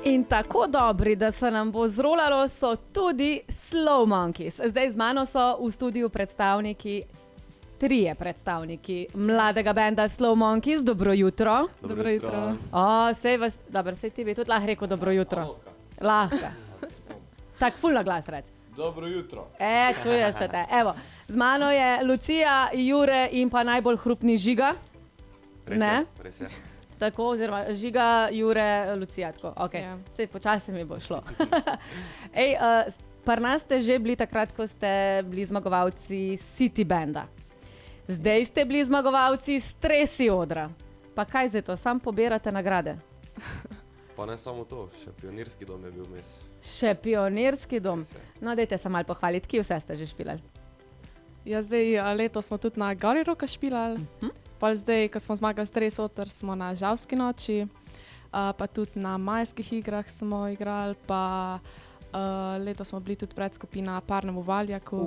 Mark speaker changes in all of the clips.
Speaker 1: In tako dobri, da se nam bo zrolalo, so tudi Slow Monkeys. Zdaj z mano so v studiu trije predstavniki mladega benda Slow Monkeys. Dobro jutro.
Speaker 2: Dobro jutro.
Speaker 1: Sej ti bi tudi lahko rekel dobro jutro. Lahko. Tako ful na glas reči.
Speaker 2: Dobro jutro.
Speaker 1: Čuje se te. Evo, z mano je Lucija, Jure in pa najbolj hrupni Žiga.
Speaker 2: Res je.
Speaker 1: Tako, oziroma Žiga, Jure, Lucija. Okay.
Speaker 2: Ja.
Speaker 1: Sej počasi mi bo šlo. Pri nas ste že bili takrat, ko ste bili zmagovalci City Banda. Zdaj ste bili zmagovalci Stresi odra. Pa kaj zdaj to, sam pobirate nagrade?
Speaker 2: Pa ne samo to, še pionirski dom je bil vmes.
Speaker 1: Še pionirski dom. No, dajte se malo pohvaliti, kje vse ste že špilali?
Speaker 3: Ja, zdaj letos smo tudi na Gori Roka špilali. Pol zdaj, ko smo zmagali Stres Oter, smo na Žavski noči, pa tudi na majskih igrah smo igrali, pa letos smo bili tudi predskupina Parnem v Valjaku.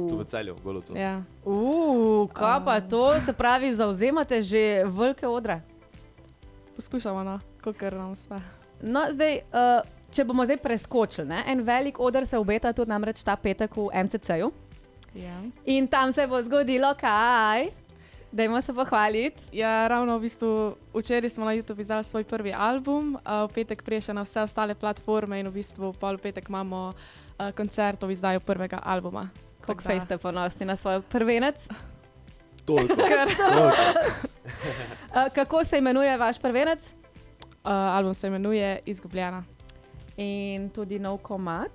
Speaker 2: Tu v Celju, v Golovcu.
Speaker 3: Ja.
Speaker 1: Kaj pa to? Se pravi, zauzemate že velike odre?
Speaker 3: Poskušamo, no, kolikor nam uspe.
Speaker 1: No, zdaj, če bomo zdaj preskočili, ne? En velik oder se obeta tudi namreč ta petek v MCC-ju.
Speaker 3: Ja.
Speaker 1: In tam se bo zgodilo kaj? Dajmo se pohvaliti.
Speaker 3: Ja, ravno v bistvu včeraj smo na YouTube izdali svoj prvi album, v petek prije še na vse ostale platforme in v bistvu pol petek imamo koncert o izdaju prvega albuma.
Speaker 1: Koliko fej ste ponosni na svoj prvenec?
Speaker 2: Toliko.
Speaker 1: Kako se imenuje vaš prvenec?
Speaker 3: Album se imenuje Izgubljena.
Speaker 1: In tudi nov komad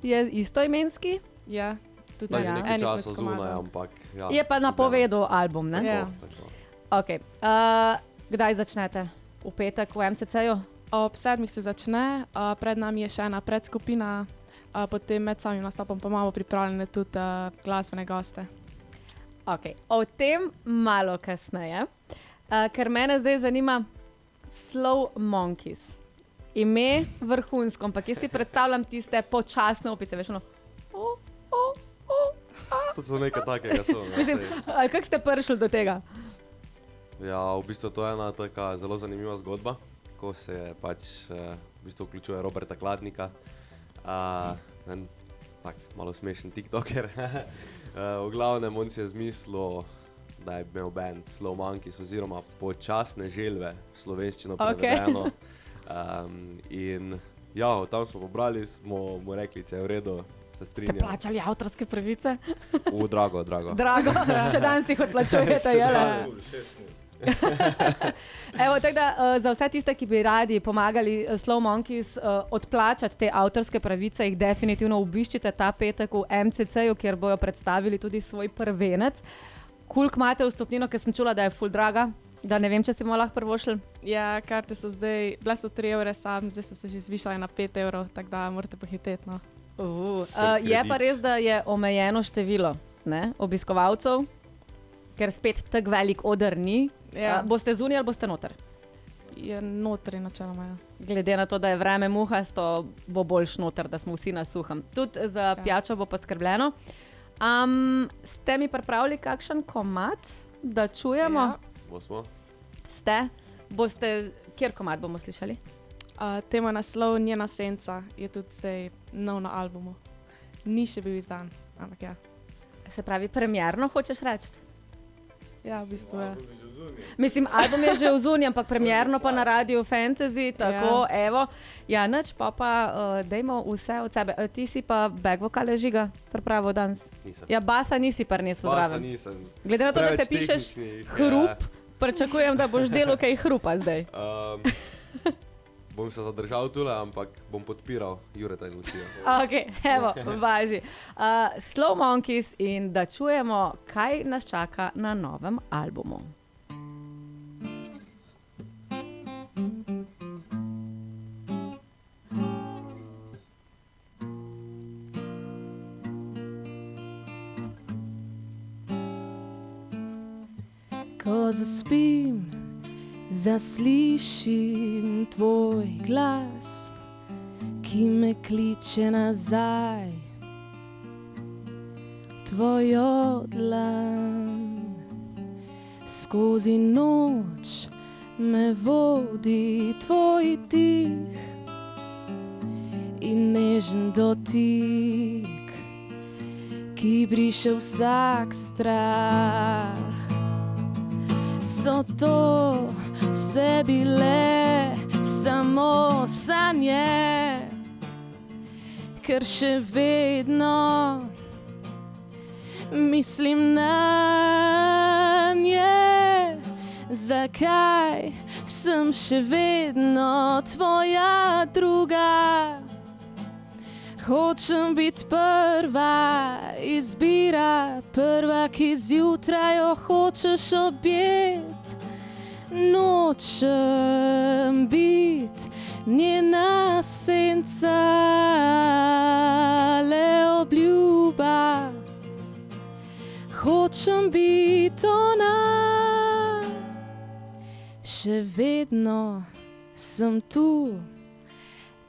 Speaker 1: je istoimenski?
Speaker 3: Ja. Tudi
Speaker 2: Da, že nekaj časa zunaj, ampak... Ja,
Speaker 1: je pa napovedal album, ne?
Speaker 3: Ja.
Speaker 2: Tako.
Speaker 1: Okay. Kdaj začnete? V petek v MCC-ju?
Speaker 3: Ob 7 se začne, pred nami je še ena predskupina, potem med samim nastopom pa imamo pripravljene tudi glasbene goste.
Speaker 1: Okay. O tem malo kasneje, ker mene zdaj zanima Slow Monkeys. Ime vrhunsko, ampak jaz si predstavljam tiste počasne opice, veš, ono...
Speaker 2: To so nekaj takega so.
Speaker 1: Mislim, kako ste prišli do tega?
Speaker 2: Ja, v bistvu to je ena taka zelo zanimiva zgodba, ko se je pač v bistvu vključuje Roberta Kladnika, en tak malo smešen tiktoker. V glavnem on si je zmislil, da je imel band Slow Monkeys oziroma počasne želve, slovenščino prevedeno. In ja, tam smo pobrali, smo mu rekli, če je v redu.
Speaker 1: Ste plačali avtorske pravice?
Speaker 2: Drago.
Speaker 1: Drago, še danes jih odplačujete, jele? Evo, tako da za vse tiste, ki bi radi pomagali Slow Monkeys odplačati te avtorske pravice, jih definitivno obiščite ta petek v MCC-ju, kjer bojo predstavili tudi svoj prvenec. Koliko imate vstopnino, ker sem čula, da je ful draga, da ne vem, če si bomo lahko prvošli?
Speaker 3: Ja, karte so zdaj, bile so 3 evre sam, zdaj so se že zvišali na 5 evrov, tako da morate pohiteti, no.
Speaker 1: Je pa res, da je omejeno število obiskovalcev, ker spet tak velik oder ni.
Speaker 3: Ja.
Speaker 1: Boste zunaj ali boste noter?
Speaker 3: Je notri načeloma, ja.
Speaker 1: Glede na to, da je vreme muhasto, bo boljš noter, da smo vsi na suhem. Tudi za pijačo bo pa skrbljeno. Ste mi pripravili kakšen komad, da čujemo?
Speaker 3: Ja.
Speaker 2: Smo.
Speaker 1: Ste? Kjer komad bomo slišali?
Speaker 3: Tema naslov Njena senca je tudi zdaj nov na albumu. Ni še bil izdan, ampak ja.
Speaker 1: Se pravi, premierno hočeš reči?
Speaker 3: Ja, v bistvu je.
Speaker 1: Mislim, album je že v zunji, ampak premierno pa na Radio Fantasy, tako, evo. Ja, nič, pa dajmo vse od sebe. Ti si pa back vokale Žiga pripravil danes?
Speaker 2: Nisem.
Speaker 1: Ja, basa nisi prinesel zraven.
Speaker 2: Basa nisem.
Speaker 1: Glede na to, da se pišeš hrup, pričakujem, da boš delal kaj hrupa zdaj.
Speaker 2: Bom se zadržal tule, ampak bom podpiral Jureta in Lucijo.
Speaker 1: Ok, evo, važi. Slow Monkeys in da čujemo, kaj nas čaka na novem albumu.
Speaker 3: Ko zaspim, zaslišim tvoj glas, ki me kliče nazaj, tvojo dlan. Skozi noč me vodi tvoj dih, nežen dotik, ki briše vsak strah. So to vse bile samo sanje, ker še vedno mislim na nje. Zakaj sem še vedno tvoja druga? Hočem biti prva izbira, prva, ki zjutraj jo hočeš objeti. Nočem biti njena senca, le obljuba. Hočem biti ona, še vedno sem tu,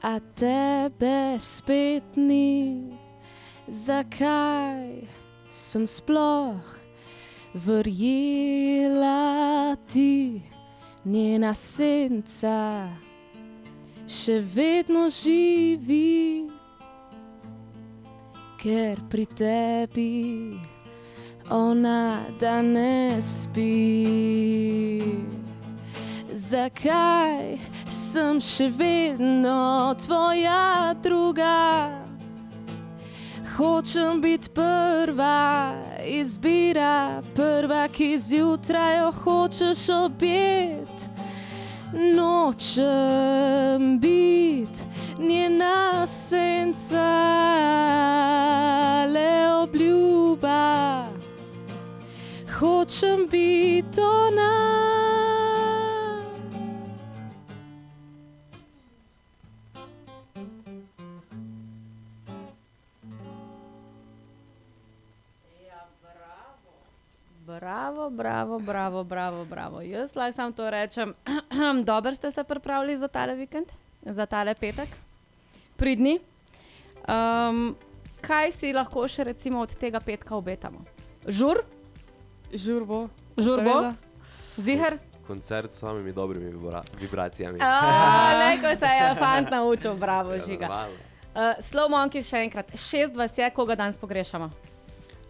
Speaker 3: a tebe spet ni. Zakaj sem sploh verjela ti? Njena senca še vedno živi, ker pri tebi ona danes spi. Zakaj sem še vedno tvoja druga? Hočem biti prva izbira, prva, ki zjutraj jo hočeš objeti. Nočem biti njena senca, le obljuba. Hočem biti ona.
Speaker 1: Bravo. Jaz lahko samo to rečem. Dobro ste se pripravili za tale vikend, za tale petek. Pridni. Kaj si lahko še recimo od tega petka obetamo? Žur?
Speaker 3: Žur bo.
Speaker 1: Ziher?
Speaker 2: Koncert s samimi dobrimi vibracijami.
Speaker 1: Leko se je fant naučil, bravo, Žiga. Slow Monkeys še enkrat. 6 vas je, koga danes pogrešamo?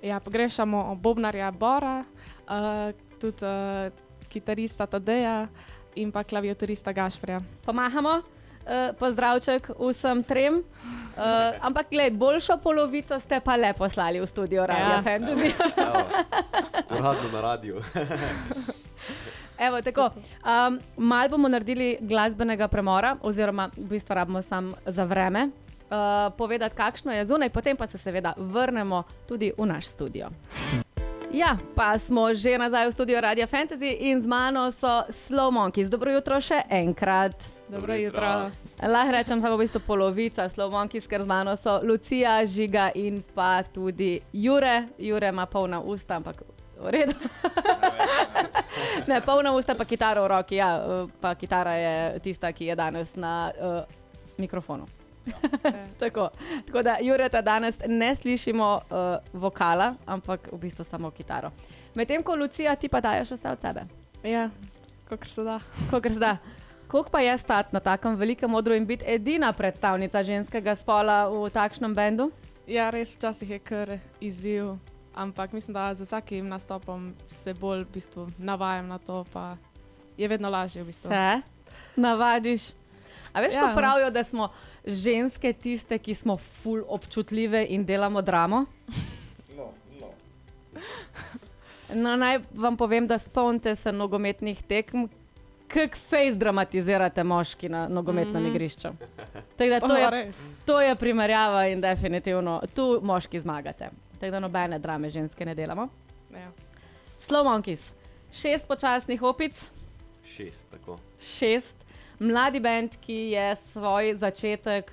Speaker 3: Ja, pogrešamo bobnarja Bora, tudi kitarista Tadeja in pa klaviaturista Gašprija.
Speaker 1: Pomahamo, pozdravček vsem trem. Ampak glej, boljšo polovico ste pa le poslali v studio Radio Fantasy.
Speaker 2: Uradno na radiju.
Speaker 1: Evo, tako, malo bomo naredili glasbenega premora, oziroma v bistvu rabimo sam za vreme. Povedati, kakšno je zunaj, potem pa se seveda vrnemo tudi v naš studio. Ja, pa smo že nazaj v studio Radio Fantasy in z mano so Slow Monkeys. Dobro jutro še enkrat.
Speaker 3: Dobro jutro.
Speaker 1: Lahko rečem samo v bistvu polovica Slow Monkeys, ker z mano so Lucija, Žiga in pa tudi Jure. Jure ima polna usta, ampak v redu. Ne, polna usta pa kitaro v roki, ja, pa kitara je tista, ki je danes na mikrofonu. Tako da Jureta danes ne slišimo vokala, ampak v bistvu samo kitaro. Medtem ko Lucija, ti pa daješ vse od sebe.
Speaker 3: Ja, kakor se da.
Speaker 1: Koliko pa je stati na takem velikem odru in biti edina predstavnica ženskega spola v takšnem bendu?
Speaker 3: Ja, res včasih je kar izziv, ampak mislim, da z vsakim nastopom se bolj v bistvu navajam na to, pa je vedno lažje v bistvu.
Speaker 1: Se navadiš. A veš, ko pravijo, da smo ženske tiste, ki smo ful občutljive in delamo dramo? No, naj vam povem, da spomnite se nogometnih tekm, kak fejs dramatizirate moški na nogometnem igrišču. Tako da to je primerjava in definitivno tu moški zmagate. Tako da nobene drame ženske ne delamo.
Speaker 3: Ja.
Speaker 1: Slow Monkeys. 6 počasnih opic.
Speaker 2: 6, tako.
Speaker 1: 6. Mladi band, ki je svoj začetek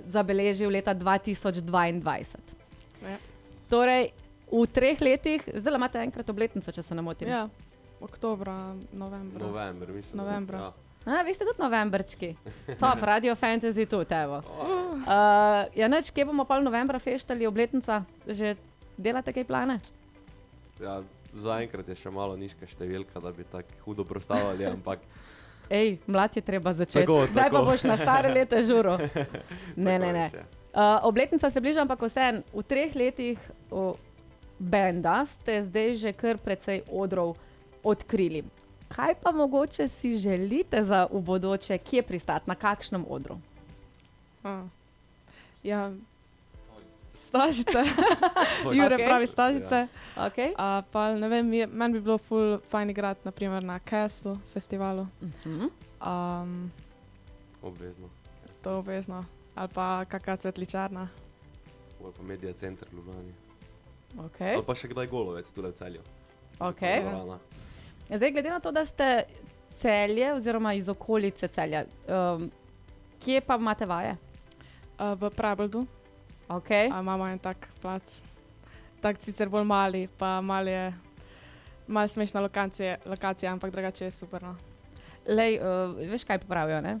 Speaker 1: zabeležil leta 2022.
Speaker 3: Ja.
Speaker 1: Torej, v 3 letih, zdaj imate enkrat obletnico, če se ne motim.
Speaker 3: Ja, oktobra, novembra.
Speaker 2: Novembra.
Speaker 1: Ja. Vi ste tudi novembrčki. Top, Radio Fantasy tudi, evo. Ja, neč, kje bomo pol novembra feštali, obletnica? Že delate kaj plane?
Speaker 2: Ja, zaenkrat je še malo nizka številka, da bi tako hudo prostavljali, ampak
Speaker 1: Ej, mlad je treba začeti.
Speaker 2: Tako.
Speaker 1: Daj pa boš na stare leta žuro. Ne. Obletnica se bliža, ampak vseeno v 3 letih benda ste zdaj že kar precej odrov odkrili. Kaj pa mogoče si želite za v bodoče, kje pristati, na kakšnem odru?
Speaker 3: Ja, Stožice. Jure
Speaker 1: Okej.
Speaker 3: pravi Stožice.
Speaker 1: Okay.
Speaker 3: Pa ne vem, meni bi bilo ful fajn igrati naprimer na Castle festivalu.
Speaker 2: Obvezno.
Speaker 3: To je obvezno. Ali pa kakšna cvetličarna.
Speaker 2: Ali pa Media Center v Ljubljani.
Speaker 1: Okay.
Speaker 2: Ali pa še kdaj Golovec, tule v Celju.
Speaker 1: Okay.
Speaker 2: Dvorana.
Speaker 1: Zdaj, glede na to, da ste Celje oziroma iz okolice Celja, kje pa imate vaje?
Speaker 3: V Prabeldu
Speaker 1: Okay.
Speaker 3: imamo en tak plac. Tak sicer bolj mali, pa malo smešna lokacija, ampak drugače je super. No.
Speaker 1: Lej, veš, kaj pravijo?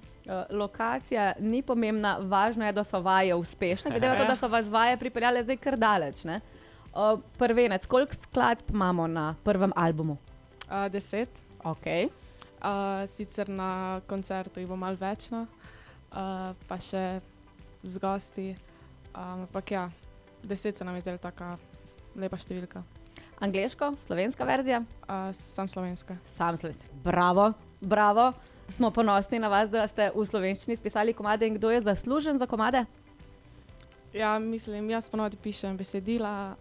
Speaker 1: Lokacija ni pomembna, važno je, da so vaje uspešne, glede na to, da so vas vaje pripeljale zdaj kar daleč. Ne? Prvenec, koliko skladb imamo na prvem albumu?
Speaker 3: 10.
Speaker 1: Okay.
Speaker 3: Sicer na koncertu jih bo malo več, no. Pa še z gosti. Ampak ja, 10 se nam je zdela taka lepa številka.
Speaker 1: Angleško, slovenska verzija?
Speaker 3: Sam slovenska.
Speaker 1: Sam slovenska. Bravo, bravo. Smo ponosni na vas, da ste v slovenščini spisali komade in kdo je zaslužen za komade?
Speaker 3: Ja, mislim, jaz ponovadi pišem besedila,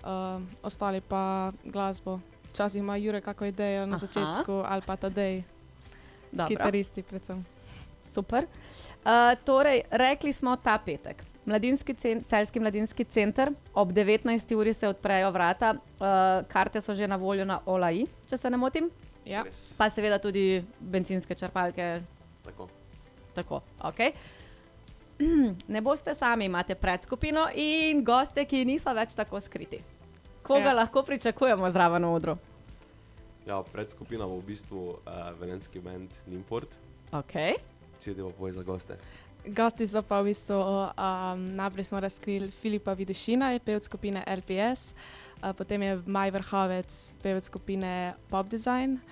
Speaker 3: ostali pa glasbo. Včasih ima Jure kako idejo na začetku ali pa Tadej, kitaristi predvsem.
Speaker 1: Super. Torej, rekli smo ta petek. Celjski mladinski center, ob 19. uri se odprejo vrata, karte so že na voljo na OLAI, če se ne motim.
Speaker 3: Ja.
Speaker 1: Pa seveda tudi bencinske črpalke. Tako, ok. Ne boste sami, imate predskupino in goste, ki niso več tako skriti. Koga lahko pričakujemo zraven v odru?
Speaker 2: Ja, predskupina bo v bistvu velenjski band Nimford.
Speaker 1: Ok.
Speaker 2: CD pa povej za goste.
Speaker 3: Gosti so pa v bistvu, najprej smo razkrili Filipa Vidušina, je pevec skupine LPS, potem je Maj Vrhovec, pevec skupine Pop Design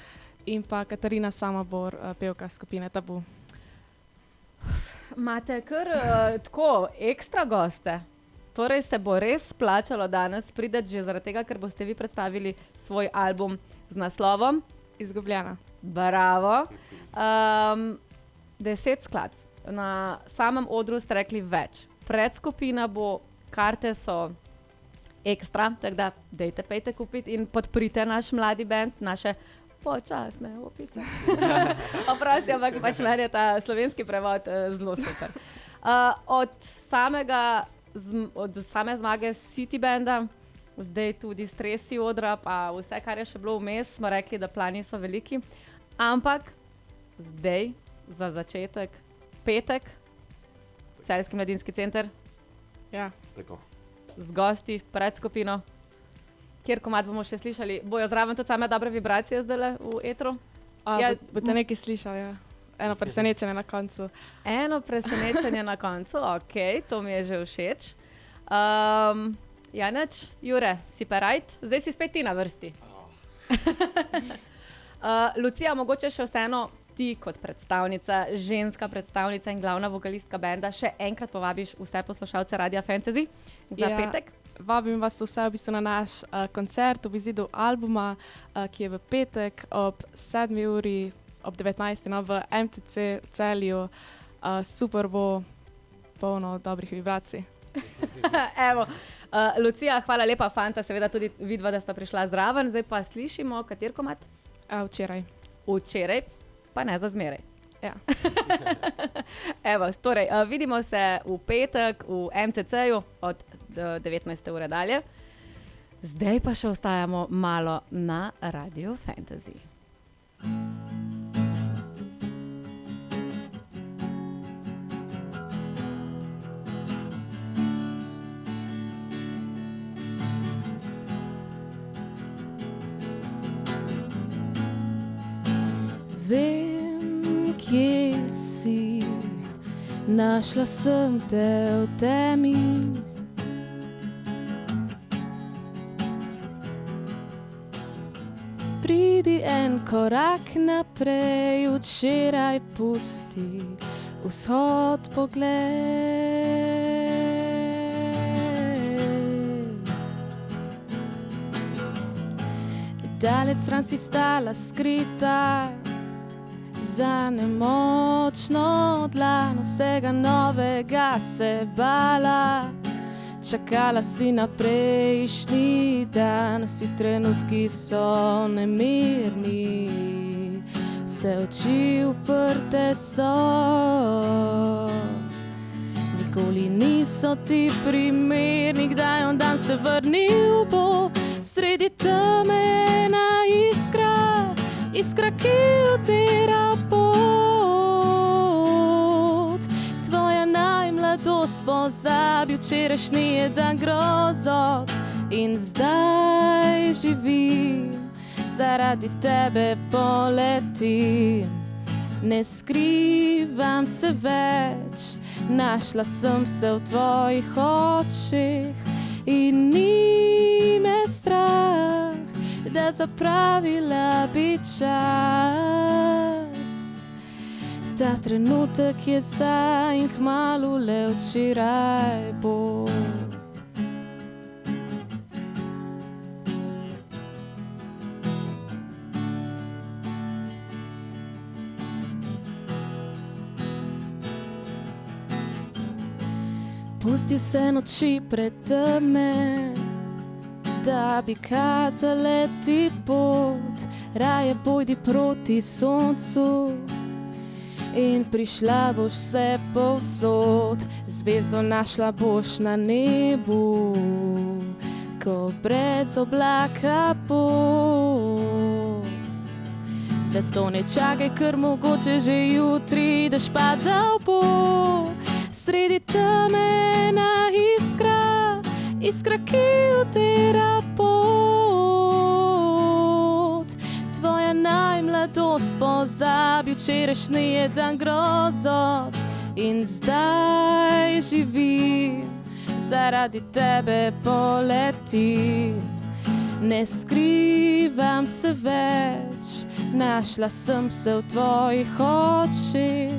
Speaker 3: in pa Katarina Samobor, pevka skupine Tabu. Imate
Speaker 1: kar tako ekstra goste. Torej se bo res splačalo danes prideti že zaradi tega, ker boste vi predstavili svoj album z naslovom
Speaker 3: Izgubljena.
Speaker 1: Bravo. 10 skladb. Na samem odru ste rekli več. Predskupina bo, karte so ekstra, tako da dejte, pejte kupiti in podprite naš mladi band, naše počasne opice. Oprosti, ampak pač meni je ta slovenski prevod zelo super. Od same zmage City Banda, zdaj tudi stresi odra, pa vse, kar je še bilo vmes, smo rekli, da plani so veliki. Ampak zdaj, za začetek, petek, Celjski mladinski center.
Speaker 3: Ja.
Speaker 2: Tako.
Speaker 1: Z gosti, predskupino. Kjer komad bomo še slišali? Bojo zraven tudi same dobre vibracije zdajle v etru?
Speaker 3: Boste nekaj slišali, ja. Eno presenečenje na koncu.
Speaker 1: Eno presenečenje na koncu, ok, to mi je že všeč. Janeč, Jure, si pa rajt? Zdaj si spet ti na vrsti. Lucija, mogoče še vseeno ti kot predstavnica, ženska predstavnica in glavna vokalistka benda še enkrat povabiš vse poslušalce Radia Fantasy za petek?
Speaker 3: Vabim vas vse v bistvu na naš koncert ob izidu albuma, ki je v petek ob 7. uri, ob 19. No, v MCC v Celju. Super bo, polno dobrih vibracij.
Speaker 1: Evo, Lucija, hvala lepa, fanta, seveda tudi vidva, da sta prišla zraven. Zdaj pa slišimo, kater komad?
Speaker 3: Včeraj.
Speaker 1: Včeraj, pa ne za zmeraj.
Speaker 3: Ja.
Speaker 1: Evo, torej, vidimo se v petek v MCC-ju od 19. ure dalje. Zdaj pa še ostajamo malo na Radio Fantasy.
Speaker 3: Vem, kje si, našla sem te v temi. Pridi en korak naprej, včeraj pusti vzhod pogled. Daleč stran si stala skrita, za nemočno dlan vsega novega se bala. Čakala si na prejšnji dan, vsi trenutki so nemirni, vse oči uprte so. Nikoli niso ti primerni, kdaj on dan se vrnil bo. Sredi teme ena iskra, ki utira pot. Tvoja najmladost pozabi, včerajšnji je dan grozot. In zdaj živim, zaradi tebe poletim. Ne skrivam se več, našla sem se v tvojih očih. In ni me strah, da zapravila bi čas. Ta trenutek je zdaj in kmalu le včeraj bo. Pusti vse noči pretemne, da bi kazale ti pot. Raje pojdi proti soncu in prišla boš vse povsod. Zvezdo našla boš na nebu, ko brez oblaka bo. Zato ne čakaj, ker mogoče že jutri daš padal bo. Sredi teme ena iskra, ki utira pot. Tvoja najmladost pozabi, včerajšnji je dan grozot. In zdaj živim, zaradi tebe poletim. Ne skrivam se več, našla sem se v tvojih očih.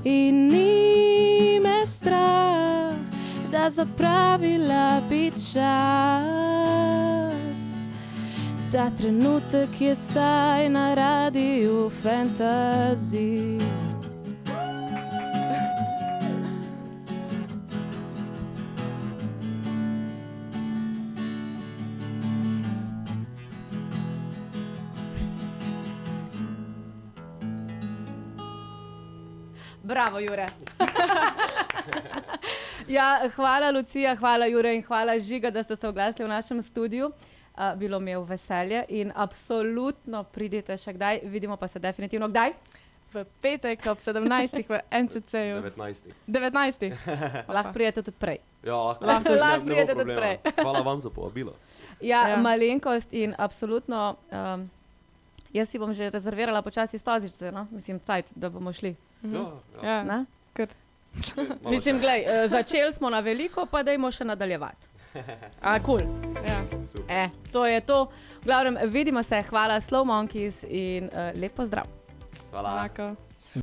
Speaker 3: In ni me strah, da zapravila bi čas. Ta trenutek je zdaj na radiu Fantasy.
Speaker 1: Bravo, Jure. Ja, hvala, Lucija, hvala, Jure, in hvala, Žiga, da ste se oglasili v našem studiu. Bilo mi je v veselje in absolutno pridite še kdaj. Vidimo pa se definitivno kdaj?
Speaker 3: V petek ob 17. v MCC-ju.
Speaker 2: 19.
Speaker 1: Lahko pridete tudi prej.
Speaker 2: Ja,
Speaker 1: Lahko pridete tudi prej.
Speaker 2: Hvala vam za povabilo.
Speaker 1: Ja, malenkost in absolutno, jaz si bom že rezervirala počasi stozičce, no? Mislim, cajt, da bomo šli.
Speaker 2: Ja.
Speaker 1: Na?
Speaker 3: Ker
Speaker 1: Mislim, glej, začeli smo na veliko, pa dajmo še nadaljevati. Cool.
Speaker 3: ja.
Speaker 1: To je to. V glavnem, vidimo se, hvala Slow Monkeys in lep pozdrav.
Speaker 2: Hvala.
Speaker 3: Enako.